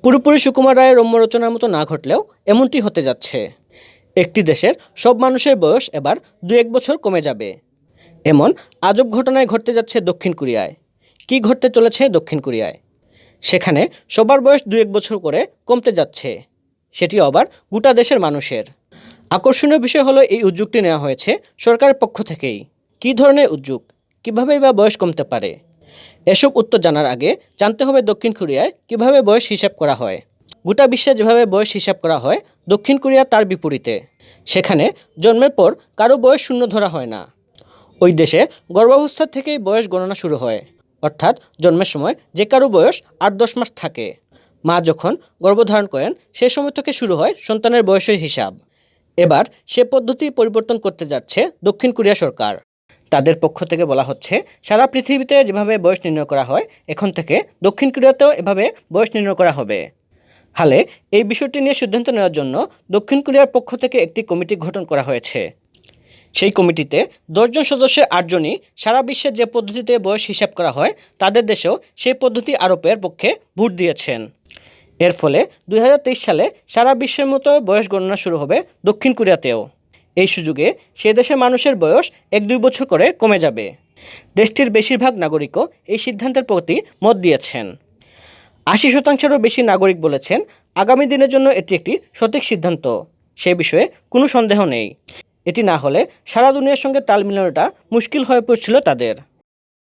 পুরোপুরি সুকুমার রায়ের রম্য রচনার মতো না ঘটলেও এমনটি হতে যাচ্ছে। একটি দেশের সব মানুষের বয়স এবার 2-1 বছর কমে যাবে। এমন আজব ঘটনায় ঘটতে যাচ্ছে দক্ষিণ কোরিয়ায়। কী ঘটতে চলেছে দক্ষিণ কোরিয়ায়? সেখানে সবার বয়স 2-1 বছর করে কমতে যাচ্ছে, সেটি আবার গোটা দেশের মানুষের। আকর্ষণীয় বিষয় হলো এই উদ্যোগটি নেওয়া হয়েছে সরকারের পক্ষ থেকেই। কী ধরনের উদ্যোগ, কীভাবেই বা বয়স কমতে পারে? এসব উত্তর জানার আগে জানতে হবে দক্ষিণ কোরিয়ায় কীভাবে বয়স হিসাব করা হয়। গোটা বিশ্বে যেভাবে বয়স হিসাব করা হয়, দক্ষিণ কোরিয়া তার বিপরীতে। সেখানে জন্মের পর কারো বয়স শূন্য ধরা হয় না। ওই দেশে গর্ভাবস্থা থেকেই বয়স গণনা শুরু হয়, অর্থাৎ জন্মের সময় যে কারো বয়স 8-10 মাস থাকে। মা যখন গর্ভধারণ করেন সে সময় থেকে শুরু হয় সন্তানের বয়সের হিসাব। এবার সে পদ্ধতি পরিবর্তন করতে যাচ্ছে দক্ষিণ কোরিয়া সরকার। তাদের পক্ষ থেকে বলা হচ্ছে, সারা পৃথিবীতে যেভাবে বয়স নির্ণয় করা হয়, এখন থেকে দক্ষিণ কোরিয়াতেও এভাবে বয়স নির্ণয় করা হবে। হালে এই বিষয়টি নিয়ে সিদ্ধান্ত নেওয়ার জন্য দক্ষিণ কোরিয়ার পক্ষ থেকে একটি কমিটি গঠন করা হয়েছে। সেই কমিটিতে 10 জন সদস্যের 8 জনই সারা বিশ্বে যে পদ্ধতিতে বয়স হিসাব করা হয় তাদের দেশেও সেই পদ্ধতি আরোপের পক্ষে ভোট দিয়েছেন। এর ফলে 2023 সালে সারা বিশ্বের মতো বয়স গণনা শুরু হবে দক্ষিণ কোরিয়াতেও। এই সুযোগে সে দেশের মানুষের বয়স 1-2 বছর করে কমে যাবে। দেশটির বেশিরভাগ নাগরিকও এই সিদ্ধান্তের প্রতি মত দিয়েছেন। 80%-এরও বেশি নাগরিক বলেছেন আগামী দিনের জন্য এটি একটি সঠিক সিদ্ধান্ত। সে বিষয়ে কোনো সন্দেহ নেই। এটি না হলে সারা দুনিয়ার সঙ্গে তাল মিলানোটা মুশকিল হয়ে পড়ছিল তাদের।